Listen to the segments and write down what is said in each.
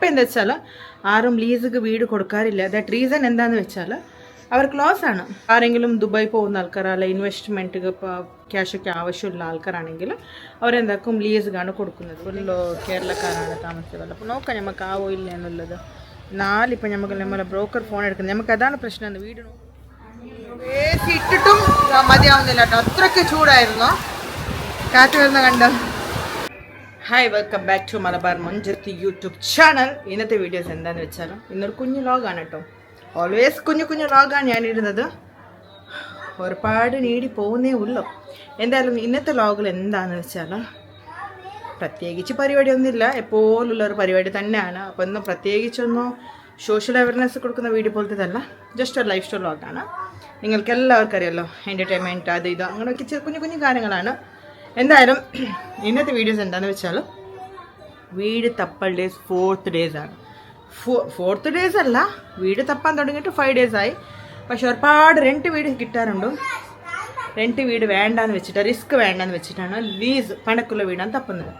ഇപ്പം എന്താ വെച്ചാൽ ആരും ലീസിക്ക് വീട് കൊടുക്കാറില്ല. ദാറ്റ് റീസൺ എന്താണെന്ന് വെച്ചാൽ അവർ ക്ലോസ് ആണ്. ആരെങ്കിലും ദുബായ് പോകുന്ന ആൾക്കാർ അല്ല ഇൻവെസ്റ്റ്മെൻറ്റ് ക്യാഷൊക്കെ ആവശ്യമുള്ള ആൾക്കാരാണെങ്കിൽ അവരെന്താക്കും ലീസിക്കാണ് കൊടുക്കുന്നത്. ഫുള്ള് കേരളക്കാരാണ് താമസിക്കുന്നത്. അപ്പോൾ നോക്കാം നമുക്ക് ആവോ ഇല്ല എന്നുള്ളത്. നാലിപ്പം നമുക്ക് നമ്മളെ ബ്രോക്കർ ഫോൺ എടുക്കുന്നത്. നമുക്ക് അതാണ് പ്രശ്നം. വീട് AC ഇട്ടിട്ടും മതിയാവുന്നില്ല കേട്ടോ, അത്രയ്ക്ക് ചൂടായിരുന്നു. കാറ്റ് വരുന്ന കണ്ടോ. Hi, welcome back to Malabar മഞ്ചത്തി യൂട്യൂബ് ചാനൽ. ഇന്നത്തെ വീഡിയോസ് എന്താണെന്ന് വെച്ചാൽ ഇന്നൊരു കുഞ്ഞു വ്ളോഗാണ് കേട്ടോ. ഓൾവേസ് കുഞ്ഞു വ്ളോഗാണ് ഞാനിടുന്നത്. ഒരുപാട് നീടി പോകുന്നേ ഉള്ളൂ. എന്തായാലും ഇന്നത്തെ വ്ളോഗിൽ എന്താണെന്ന് വെച്ചാൽ പ്രത്യേകിച്ച് പരിപാടിയൊന്നുമില്ല, എപ്പോഴുള്ളൊരു പരിപാടി തന്നെയാണ്. അപ്പോൾ ഇന്ന് പ്രത്യേകിച്ചൊന്നും സോഷ്യൽ അവയർനെസ് കൊടുക്കുന്ന വീഡിയോ പോലത്തേതല്ല, ജസ്റ്റ് ഒരു ലൈഫ് സ്റ്റൈൽ വ്ളോഗാണ്. നിങ്ങൾക്ക് എല്ലാവർക്കും അറിയാമല്ലോ, എൻ്റർടൈൻമെൻറ്റ് അത് ഇത് അങ്ങനെയൊക്കെ കുഞ്ഞു കാര്യങ്ങളാണ്. എന്തായാലും ഇന്നത്തെ വീഡിയോസ് എന്താണെന്ന് വെച്ചാൽ വീട് തപ്പൽ ഡേയ്സ് 4th days ആണ്. 4th days അല്ല, വീട് തപ്പാൻ തുടങ്ങിയിട്ട് 5 days ആയി. പക്ഷെ ഒരുപാട് റെൻറ്റ് വീട് കിട്ടാറുണ്ട്. റെൻറ്റ് വീട് വേണ്ടാന്ന് വെച്ചിട്ട്, റിസ്ക് വേണ്ടാന്ന് വെച്ചിട്ടാണ് ലീസ് പണക്കുള്ള വീടാണ് തപ്പുന്നത്.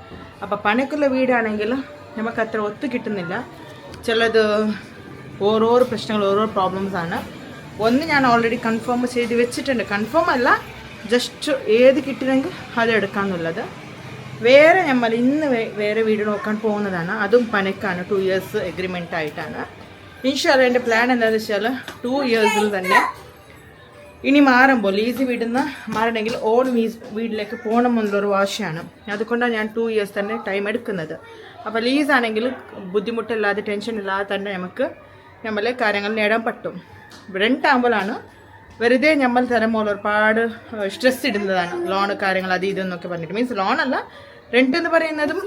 അപ്പോൾ പണക്കുള്ള വീടാണെങ്കിൽ നമുക്ക് അത്ര ഒത്തു കിട്ടുന്നില്ല. ചിലത് ഓരോ പ്രശ്നങ്ങൾ, ഓരോ പ്രോബ്ലംസാണ്. ഒന്ന് ഞാൻ ഓൾറെഡി കൺഫേം ചെയ്ത് വെച്ചിട്ടുണ്ട്. കൺഫേം അല്ല, ജസ്റ്റ് ഏത് കിട്ടിയെങ്കിൽ അത് എടുക്കാമെന്നുള്ളത്. വേറെ നമ്മൾ ഇന്ന് വേറെ വീട് നോക്കാൻ പോകുന്നതാണ്. അതും പനക്കാണ്. 2 years എഗ്രിമെൻ്റ് ആയിട്ടാണ്. ഇൻഷാല്ലാ എൻ്റെ പ്ലാൻ എന്താണെന്ന് വെച്ചാൽ 2 years തന്നെ ഇനി മാറുമ്പോൾ ലീസ് വീടിന്ന് മാറണമെങ്കിൽ ഓൾഡ് വീട്ടിലേക്ക് പോകണമെന്നുള്ളൊരു വാശിയാണ്. അതുകൊണ്ടാണ് ഞാൻ 2 years തന്നെ ടൈം എടുക്കുന്നത്. അപ്പോൾ ലീസാണെങ്കിൽ ബുദ്ധിമുട്ടില്ലാതെ ടെൻഷൻ ഇല്ലാതെ തന്നെ നമുക്ക് നമ്മളെ കാര്യങ്ങൾ നേടാൻ പറ്റും. റെൻ്റ് ആകുമ്പോഴാണ് വെറുതെ നമ്മൾ തരുമ്പോൾ ഒരുപാട് സ്ട്രെസ് ഇടുന്നതാണ്. ലോണ് കാര്യങ്ങൾ അത് ഇതെന്നൊക്കെ പറഞ്ഞിട്ട്. മീൻസ് ലോണല്ല, റെൻ്റ് എന്ന് പറയുന്നതും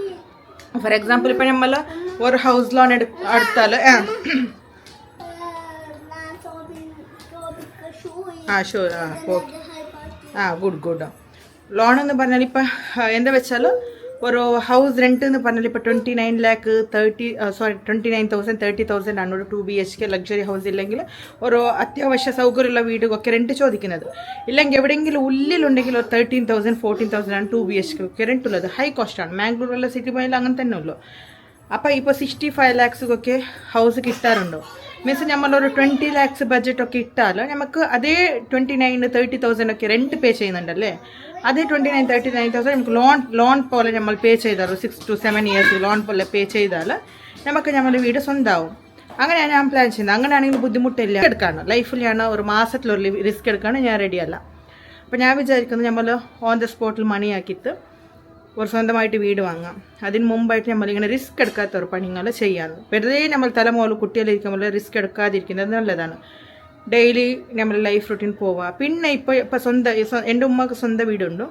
ഫോർ എക്സാമ്പിൾ ഇപ്പം നമ്മൾ ഒരു ഹൗസ് ലോൺ എടുത്താൽ ഗുഡ് ലോൺ എന്ന് പറഞ്ഞാൽ ഇപ്പം എന്താ വെച്ചാൽ ഒരു ഹൗസ് റെൻറ്റ് എന്ന് പറഞ്ഞാൽ ഇപ്പോൾ 29,000 ആണ് ഒരു 2 BHK ലക്ഷറി ഹൗസ്. ഇല്ലെങ്കിൽ ഒരു അത്യാവശ്യ സൗകര്യമുള്ള വീടൊക്കെ റെൻറ്റ് ചോദിക്കുന്നത്. ഇല്ലെങ്കിൽ എവിടെയെങ്കിലും ഉള്ളിലുണ്ടെങ്കിൽ ഒരു 13,000 14,000 ആണ് 2 BHK ഒക്കെ റെൻറ്റ് ഉള്ളത്. ഹൈ കോസ്റ്റാണ്. മാംഗ്ലൂരുള്ള സിറ്റി പോയാലും അങ്ങനെ തന്നെ ഉള്ളൂ. അപ്പോൾ ഇപ്പോൾ 65 lakhs ഒക്കെ ഹൗസ് കിട്ടാറുണ്ടോ? മീൻസ് നമ്മളൊരു 20 lakhs ബഡ്ജറ്റൊക്കെ ഇട്ടാൽ നമുക്ക് അതേ 29,000-30,000 ഒക്കെ റെൻറ്റ് പേ ചെയ്യുന്നുണ്ടല്ലേ. അതേ 29,000-39,000 നമുക്ക് ലോൺ പോലെ നമ്മൾ പേ ചെയ്താൽ 6 to 7 years ലോൺ പോലെ പേ ചെയ്താൽ നമുക്ക് നമ്മുടെ വീട് സ്വന്തമാവും. അങ്ങനെയാണ് ഞാൻ പ്ലാൻ ചെയ്യുന്നത്. അങ്ങനെയാണെങ്കിൽ ബുദ്ധിമുട്ടില്ല. എടുക്കാണ് ലൈഫിൽ ഞാൻ ഒരു മാസത്തിലൊരു റിസ്ക് എടുക്കാണ് ഞാൻ റെഡിയല്ല. അപ്പോൾ ഞാൻ വിചാരിക്കുന്നത് നമ്മൾ ഓൺ ദ സ്പോട്ടിൽ മണിയാക്കിയിട്ട് ഒരു സ്വന്തമായിട്ട് വീട് വാങ്ങാം. അതിന് മുമ്പായിട്ട് നമ്മളിങ്ങനെ റിസ്ക് എടുക്കാത്ത ഒരു പണികൾ ചെയ്യാറ്. വെറുതെ നമ്മൾ തലമോല് കുട്ടികളിരിക്കുമ്പോൾ റിസ്ക് എടുക്കാതിരിക്കുന്നത് നല്ലതാണ്. ഡെയിലി നമ്മൾ ലൈഫ് റൂട്ടീൻ പോവുക. പിന്നെ ഇപ്പോൾ എൻ്റെ ഉമ്മക്ക് സ്വന്തം വീടുണ്ട്.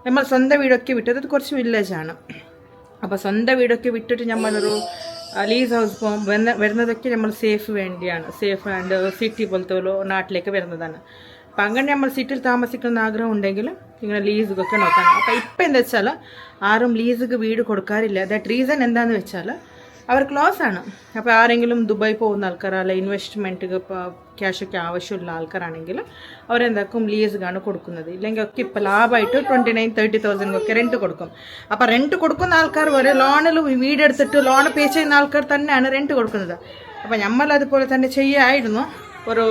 നമ്മൾ സ്വന്തം വീടൊക്കെ വിട്ടത് അത് കുറച്ച് വില്ലേജാണ്. അപ്പോൾ സ്വന്തം വീടൊക്കെ വിട്ടിട്ട് നമ്മളൊരു ലീസ് ഹൗസ് വരുന്നതൊക്കെ നമ്മൾ സേഫ് വേണ്ടിയാണ്. സേഫ് ആൻഡ് സിറ്റി പോലത്തെ ഒരു നാട്ടിലേക്ക് വരുന്നതാണ്. അപ്പം അങ്ങനെ നമ്മൾ സിറ്റിയിൽ താമസിക്കുന്ന ആഗ്രഹം ഉണ്ടെങ്കിൽ ഇങ്ങനെ ലീസുകൊക്കെ നോക്കണം. അപ്പോൾ ഇപ്പം എന്താ വെച്ചാൽ ആരും ലീസിക്ക് വീട് കൊടുക്കാറില്ല. ദാറ്റ് റീസൺ എന്താണെന്ന് വെച്ചാൽ അവർ ക്ലോസ് ആണ്. അപ്പോൾ ആരെങ്കിലും ദുബായ് പോകുന്ന ആൾക്കാർ അല്ല ഇൻവെസ്റ്റ്മെൻറ്റ് ക്യാഷൊക്കെ ആവശ്യമുള്ള ആൾക്കാരാണെങ്കിൽ അവരെന്താക്കും ലീസിക്കാണ് കൊടുക്കുന്നത്. ഇല്ലെങ്കിൽ ഒക്കെ ഇപ്പോൾ ലാഭമായിട്ട് 29,000-30,000 ഒക്കെ റെൻറ്റ് കൊടുക്കും. അപ്പോൾ റെൻറ്റ് കൊടുക്കുന്ന ആൾക്കാർ വരെ ലോണിൽ വീടെടുത്തിട്ട് ലോൺ പേ ചെയ്യുന്ന ആൾക്കാർ തന്നെയാണ് റെൻറ്റ് കൊടുക്കുന്നത്. അപ്പോൾ നമ്മൾ അതുപോലെ തന്നെ ചെയ്യായിരുന്നു. ഒരു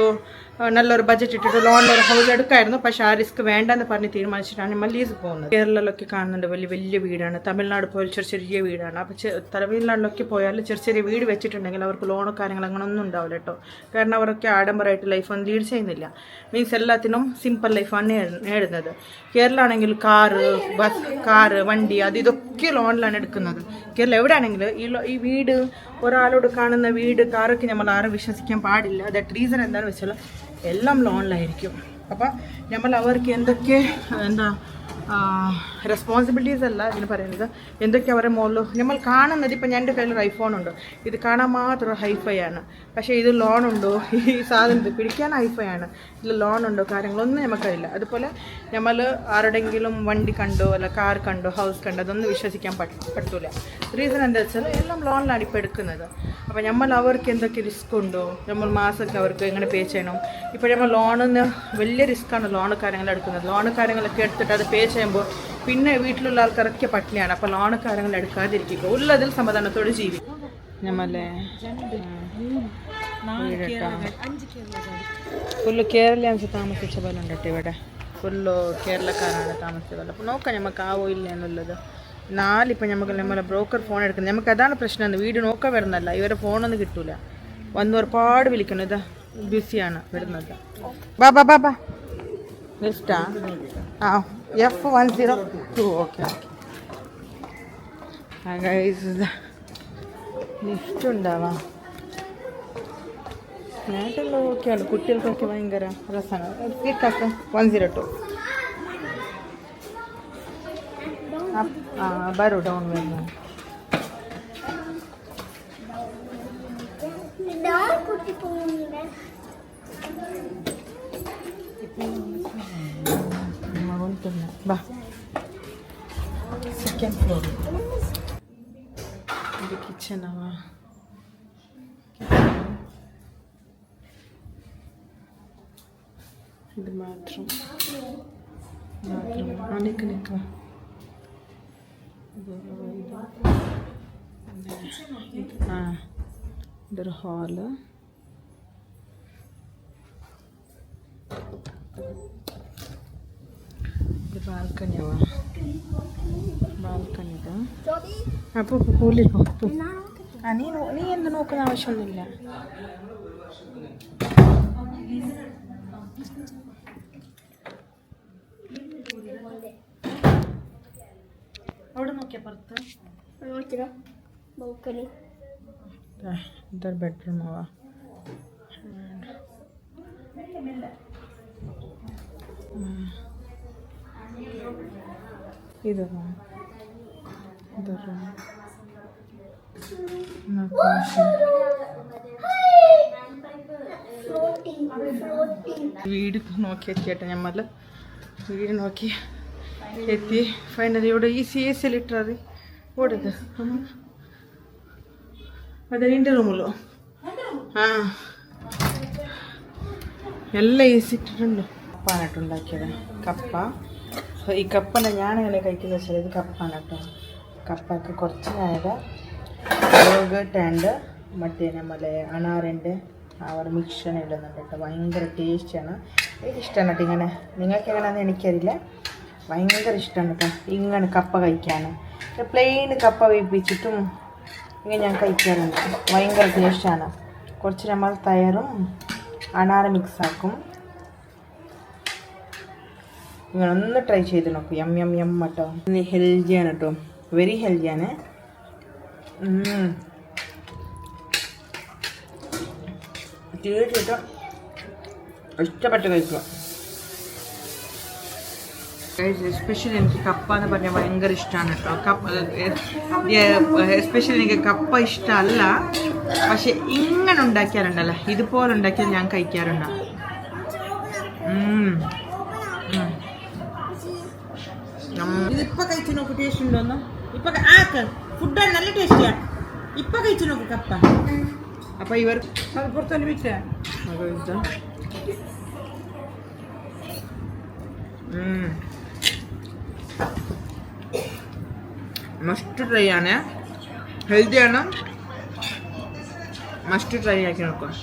നല്ലൊരു ബഡ്ജറ്റ് ഇട്ടിട്ട് ലോണിലൊരു ഹൗസ് എടുക്കായിരുന്നു. പക്ഷേ ആ റിസ്ക് വേണ്ടെന്ന് പറഞ്ഞ് തീരുമാനിച്ചിട്ടാണ് നമ്മൾ ലീസ് പോകുന്നത്. കേരളത്തിലൊക്കെ കാണുന്നുണ്ട് വലിയ വീടാണ്. തമിഴ്നാട് പോയാൽ ചെറിയ വീടാണ്. അപ്പോൾ തമിഴ്നാട്ടിലൊക്കെ പോയാൽ ചെറിയ വീട് വെച്ചിട്ടുണ്ടെങ്കിൽ അവർക്ക് ലോണോ കാര്യങ്ങൾ അങ്ങനെ ഒന്നും ഉണ്ടാവില്ല കേട്ടോ. കാരണം അവരൊക്കെ ആഡംബരമായിട്ട് ലൈഫൊന്നും ലീഡ് ചെയ്യുന്നില്ല. മീൻസ് എല്ലാത്തിനും സിമ്പിൾ ലൈഫാണ് നേടുന്നത്. കേരളമാണെങ്കിൽ കാറ് വണ്ടി അത് ഇതൊക്കെ ലോണിലാണ് എടുക്കുന്നത്. കേരളം എവിടെയാണെങ്കിൽ ഈ വീട് ഒരാളോട് കാണുന്ന വീട് കാറൊക്കെ നമ്മൾ ആരും വിശ്വസിക്കാൻ പാടില്ല. ദാറ്റ് റീസൺ എന്താണെന്ന് വെച്ചാൽ എല്ലാം ലോണിലായിരിക്കും. അപ്പം നമ്മൾ അവർക്ക് എന്തൊക്കെ റെസ്പോൺസിബിലിറ്റീസ് അല്ല ഇതിന് പറയുന്നത്, എന്തൊക്കെ അവരുടെ മുകളിൽ നമ്മൾ കാണുന്നത്. ഇപ്പം എൻ്റെ കയ്യിൽ ഒരു ഐഫോൺ ഉണ്ട്. ഇത് കാണാൻ മാത്രം ഹൈഫൈ ആണ്. പക്ഷേ ഇത് ലോണുണ്ടോ, ഈ സാധനം പിടിക്കാൻ ഹൈഫൈ ആണ്, ഇതിൽ ലോണുണ്ടോ കാര്യങ്ങളൊന്നും നമുക്കറിയില്ല. അതുപോലെ നമ്മൾ ആരുടെങ്കിലും വണ്ടി കണ്ടോ അല്ല കാർ കണ്ടോ ഹൗസ് കണ്ടോ അതൊന്നും വിശ്വസിക്കാൻ പറ്റില്ല. റീസൺ എന്താ വെച്ചാൽ എല്ലാം ലോണിലാണ് ഇപ്പോൾ എടുക്കുന്നത്. അപ്പോൾ നമ്മൾ അവർക്ക് എന്തൊക്കെ റിസ്ക് ഉണ്ടോ, നമ്മൾ മാസമൊക്കെ അവർക്ക് എങ്ങനെ പേ ചെയ്യണം. ഇപ്പോൾ നമ്മൾ ലോണിന് വലിയ റിസ്ക്കാണ് ലോണ് കാര്യങ്ങൾ എടുക്കുന്നത്. ലോണ് കാര്യങ്ങളൊക്കെ എടുത്തിട്ട് അത് പേ ചെയ്യുമ്പോൾ പിന്നെ വീട്ടിലുള്ള ആൾക്കാരൊക്കെ പട്ടിണിയാണ്. അപ്പോൾ ലോണ് കാര്യങ്ങൾ എടുക്കാതിരിക്കുക, ഉള്ളതിൽ സമാധാനത്തോടെ ജീവിക്കും. ഞമ്മല്ലേ ഫുള്ള് കേരളീയൻസ് താമസിച്ച പോലെ ഉണ്ട് കേട്ടോ ഇവിടെ. ഫുള്ള് കേരളക്കാരാണ് താമസിച്ച പോലെ. അപ്പോൾ നോക്കാം നമുക്ക് ആവോ ഇല്ല എന്നുള്ളത്. നാലിപ്പോൾ നമുക്ക് നമ്മളെ ബ്രോക്കർ ഫോൺ എടുക്കുന്നത്. നമുക്ക് അതാണ് പ്രശ്നം. വീട് നോക്കാൻ വരുന്നല്ല, ഇവരെ ഫോണൊന്നും കിട്ടൂല. വന്ന് ഒരുപാട് വിളിക്കണം. ഇതാ ബിസിയാണ് വരുന്നത്. ബാ ബാ ബാ ബാ ലിഫ്റ്റാ F102. ഓക്കെ ലിഫ്റ്റ് ഉണ്ടാവാം. നാട്ടിലുള്ള ഓക്കെയാണ്, കുട്ടികൾക്കൊക്കെ ഭയങ്കര രസമാണ്. 102 ബറു ഡൗൺ വരുന്നത്. സെക്കൻഡ് ഫ്ലോർ ഇത് കിച്ചണാവാ. ഇത് ബാത്റൂം. നിൽക്ക ഇതൊരു ഹാള്. ഇത് ബാൽക്കണിയാവാ. ബാൽക്കണി ഇത്. അപ്പോൾ ഉള്ളിൽ പോ. നീ എന്ത് നോക്കുന്ന ആവശ്യമൊന്നുമില്ല. അവിടെ നോക്കിയാ പുറത്ത് ഇതൊരു ബെഡ്റൂം ആവാ. ഇതൊരു വീട് നോക്കി എത്തിയേട്ടെ. നമ്മൾ വീട് നോക്കി എത്തി. ഫൈനലി ഇവിടെ ഈ CS ലിട്ടറി ഓടുന്നത് ಅದೇ ಇಂಟಿ ರೂಮುಲು ಎಲ್ಲ ಇಟ್ಟಿട്ടുണ്ട് കപ്പാണിട്ടുണ്ടാക്കിയത്. കപ്പ ഈ കപ്പനെ ഞാനങ്ങനെ കഴിക്കുന്ന വെച്ചാൽ ഇത് കപ്പാണ് കേട്ടോ. കപ്പക്ക് കുറച്ച് നേരം യോഗട്ട് ആൻഡ് മറ്റേ നമ്മളെ അണാറിൻ്റെ അവർ മിക്ഷൻ ഇടുന്നുണ്ട് കേട്ടോ. ഭയങ്കര ടേസ്റ്റാണ്. എനിക്കിഷ്ടമാണ് കേട്ടോ ഇങ്ങനെ. നിങ്ങൾക്ക് എങ്ങനെയാണെന്ന് എനിക്കറിയില്ല. ഭയങ്കര ഇഷ്ടമാണ് കേട്ടോ ഇങ്ങനെ കപ്പ കഴിക്കാൻ. പ്ലെയിൻ കപ്പ വേപ്പിച്ചിട്ടും ഇങ്ങനെ ഞാൻ കഴിക്കാറുണ്ട്. ഭയങ്കര ടേസ്റ്റാണ്. കുറച്ച് നമ്മൾ തയറും അണാറ് മിക്സാക്കും. നിങ്ങളൊന്ന് ട്രൈ ചെയ്ത് നോക്കൂ. യം യം യം കേട്ടോ. ഹെൽത്തിയാണ് കേട്ടോ, വെരി ഹെൽത്തിയാണ്. തീർച്ചയായിട്ടും ഇഷ്ടപ്പെട്ട് കഴിക്കുക. എസ്പെഷ്യലി എനിക്ക് കപ്പ എന്ന് പറഞ്ഞാൽ ഭയങ്കര ഇഷ്ടമാണ് കേട്ടോ. കപ്പ എസ്പെഷ്യലി എനിക്ക് കപ്പ ഇഷ്ടമല്ല, പക്ഷെ ഇങ്ങനെ ഉണ്ടാക്കിയാലുണ്ടല്ലോ, ഇതുപോലെ ഉണ്ടാക്കിയാൽ ഞാൻ കഴിക്കാറുണ്ട്. ഇതിപ്പോൾ കഴിച്ചു നോക്ക്, ടേസ്റ്റ് ഉണ്ടോന്ന്. ഇപ്പം ആക്ക് ഫുഡാണ് നല്ല ടേസ്റ്റിയാണ്. ഇപ്പം കഴിച്ചു നോക്ക് കപ്പ. അപ്പം ഇവർ അത് പുറത്തന്നെ വിറ്റാ മസ്റ്റ് ട്രൈ ആണ്. ഹെൽത്തിയാണ്, മസ്റ്റ് ട്രൈ ആക്കി നോക്കാം.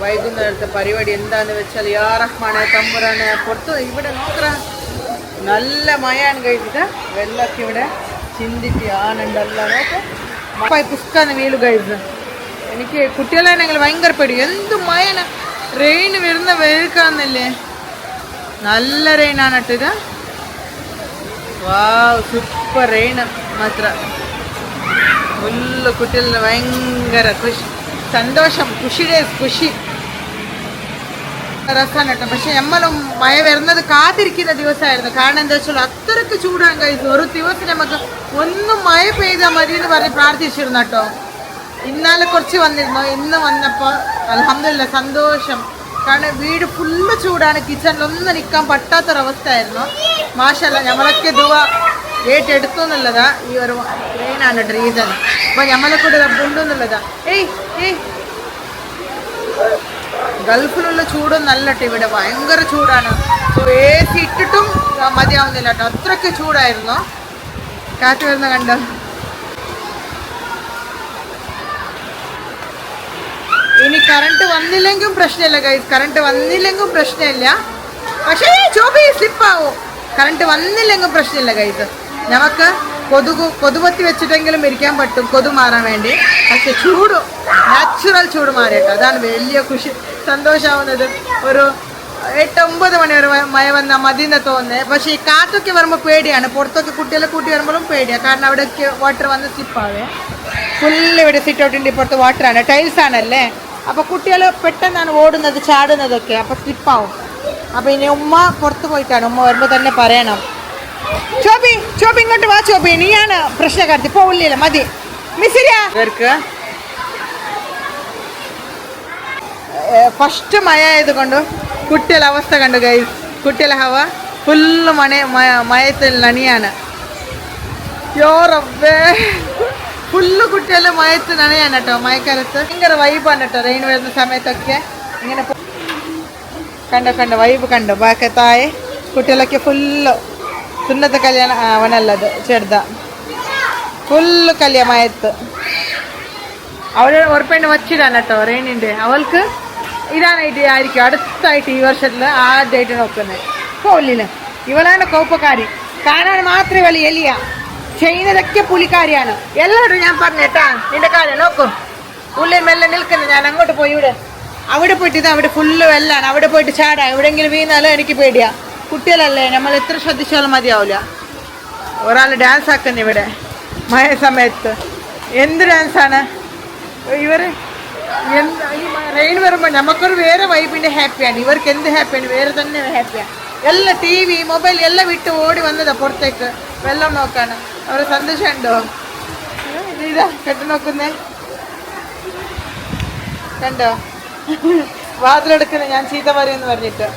വൈകുന്നേരത്തെ പരിപാടി എന്താന്ന് വെച്ചാൽ യാ റഹ്മാനെ തമ്പുരാനെ പുറത്ത് ഇവിടെ നോക്കറ നല്ല മയാണ് കഴിച്ചിട്ട് വെള്ളമൊക്കെ ഇവിടെ ചിന്തിച്ച് ആനുണ്ടല്ല നോക്കാം. പുസ്തകം വീലു കഴിച്ച് എനിക്ക് കുട്ടികളാണെങ്കിൽ ഭയങ്കര പേടി. എന്ത് മയന റെയിൻ വരുന്ന വെഴുക്കാന്നല്ലേ. നല്ല റെയിനാണ് കേട്ടോ ഇത്. വാവ് സൂപ്പർ റെയിന് മാത്ര. ഫുള്ള് കുട്ടികളിൽ ഭയങ്കര ഖുഷി, സന്തോഷം, ഖുഷി രസമാണ് കേട്ടോ. പക്ഷെ നമ്മളും മഴ വരുന്നത് കാത്തിരിക്കുന്ന ദിവസമായിരുന്നു. കാരണം എന്താ വെച്ചാൽ അത്രയ്ക്ക് ചൂടാൻ കഴിച്ചു. ഒരു ദിവസം നമുക്ക് ഒന്നും മഴ പെയ്താൽ മതി എന്ന് പറഞ്ഞ് പ്രാർത്ഥിച്ചിരുന്നു കേട്ടോ. ഇന്നാലെ കുറച്ച് വന്നിരുന്നു. ഇന്ന് വന്നപ്പോൾ അൽഹംദുലില്ലാ സന്തോഷം. കാരണം വീട് ഫുള്ള് ചൂടാണ്. കിച്ചണിലൊന്നും നിൽക്കാൻ പറ്റാത്തൊരവസ്ഥയായിരുന്നു. മാഷല്ല നമ്മളൊക്കെ ദുആ ഏറ്റെടുത്തു എന്നുള്ളതാ. ഈ ഒരു ട്രെയിനാണ് റീസൺ. അപ്പം നമ്മളെ കൂടെ ഉണ്ടെന്നുള്ളതാ. ഗൾഫിലുള്ള ചൂടും നല്ല കേട്ടോ. ഇവിടെ ഭയങ്കര ചൂടാണ്. AC ഇട്ടിട്ടും മതിയാവുന്നില്ല കേട്ടോ, അത്രയ്ക്ക് ചൂടായിരുന്നു. കാറ്റ് വരുന്ന കണ്ടോ. ഇനി കറണ്ട് വന്നില്ലെങ്കിലും പ്രശ്നമില്ല ഗൈസ്, കറണ്ട് വന്നില്ലെങ്കിലും പ്രശ്നമില്ല. പക്ഷേ ചോബി സ്ലിപ്പാവും. കറണ്ട് വന്നില്ലെങ്കിലും പ്രശ്നമില്ല ഗൈസ്. നമുക്ക് കൊതുപത്തി വെച്ചിട്ടെങ്കിലും ഇരിക്കാൻ പറ്റും കൊതു മാറാൻ വേണ്ടി. പക്ഷെ ചൂട്, നാച്ചുറൽ ചൂട് മാറിയിട്ടോ, അതാണ് വലിയ ഖുഷി, സന്തോഷമാവുന്നത്. ഒരു 8-9 മണി വരെ മഴ വന്നാൽ മതി എന്ന് തോന്നുന്നത്. പക്ഷേ ഈ കാറ്റൊക്കെ വരുമ്പോൾ പേടിയാണ്. പുറത്തൊക്കെ കുട്ടികളെ കൂട്ടി വരുമ്പോഴും പേടിയാണ്. കാരണം അവിടെയൊക്കെ വാട്ടർ വന്ന് സ്ലിപ്പാവേ. ഫുള്ള് ഇവിടെ സിറ്റ് ഔട്ടിൻ്റെ പുറത്ത് വാട്ടറാണ്, ടൈൽസ് ആണല്ലേ. അപ്പോൾ കുട്ടികൾ പെട്ടെന്നാണ് ഓടുന്നത് ചാടുന്നതൊക്കെ, അപ്പോൾ സ്ലിപ്പാവും. അപ്പോൾ ഇനി ഉമ്മ പുറത്ത് പോയിട്ടാണ്, ഉമ്മ വരുമ്പോൾ തന്നെ പറയണം. ചോബി ഇങ്ങോട്ട് വാ ചോബി, നീയാണ് പ്രശ്നക്കാരത്തി, പോവില്ല മതി മിസ്സിരിയാ. ഇവർക്ക് ഫസ്റ്റ് മഴ ആയതുകൊണ്ട് കുട്ടികളുടെ അവസ്ഥ കണ്ടു ഗൈസ്. കുട്ടികളെ ഹവ ഫുള്ള് മയത്തിൽ നനിയാണ്. യോറവേ, ഫുള്ള് കുട്ടികൾ മയത്ത് നനയാണ് കേട്ടോ. മഴക്കാലത്ത് ഭയങ്കര വൈബാണ് കേട്ടോ. റെയിൻ വരുന്ന സമയത്തൊക്കെ ഇങ്ങനെ കണ്ടോ വൈബ് കണ്ടോ. ബാക്കി താഴെ കുട്ടികളൊക്കെ ഫുള്ള് സുന്നത്തെ കല്യാണം അവനല്ലത് ചെറുത, ഫുള്ള് കല്യാണമയത്ത്. അവൾ ഉറപ്പായിട്ട് വച്ചിടാണ് കേട്ടോ റെയിനിൻ്റെ. അവൾക്ക് ഇതാനായിട്ട് ആയിരിക്കും അടുത്തായിട്ട് ഈ വർഷത്തിൽ ആദ്യമായിട്ട് നോക്കുന്നത്. പോലില്ല, ഇവളാണ് കോപ്പക്കാരി. കാണാൻ മാത്രമേ വലിയ എലിയ, ചെയ്യുന്നതൊക്കെ പുലിക്കാരിയാണ്. എല്ലാവരും ഞാൻ പറഞ്ഞേട്ടാ, നിന്റെ കാര്യം നോക്കും. ഉള്ളിൽ മെല്ലെ നിൽക്കുന്നത്. ഞാൻ അങ്ങോട്ട് പോയി അവിടെ പോയിട്ട് ഇത് അവിടെ ഫുള്ള് വെല്ലാണ്. അവിടെ പോയിട്ട് ചാടാം. എവിടെയെങ്കിലും വീണാലും എനിക്ക് പേടിയാ. കുട്ടികളല്ലേ, നമ്മൾ എത്ര ശ്രദ്ധിച്ചാലും മതിയാവില്ല. ഒരാൾ ഡാൻസ് ആക്കുന്നു ഇവിടെ മഴ സമയത്ത്. എന്ത് ഡാൻസാണ് ഇവർ. ഈ റെയിൻ വരുമ്പോൾ നമുക്കൊരു വേറെ വൈബിൻ്റെ ഹാപ്പിയാണ്. ഇവർക്ക് എന്ത് ഹാപ്പിയാണ്, വേറെ തന്നെ ഹാപ്പിയാണ്. എല്ലാം TV മൊബൈൽ എല്ലാം വിട്ട് ഓടി വന്നതാ പുറത്തേക്ക് വെള്ളം നോക്കാണ്. അവർ സന്തോഷമുണ്ടോ? ഇതാ കെട്ടി നോക്കുന്നേ കണ്ടോ, വാതിലെടുക്കുന്നത് ഞാൻ ചീത്ത പറയുമെന്ന് പറഞ്ഞിട്ട്.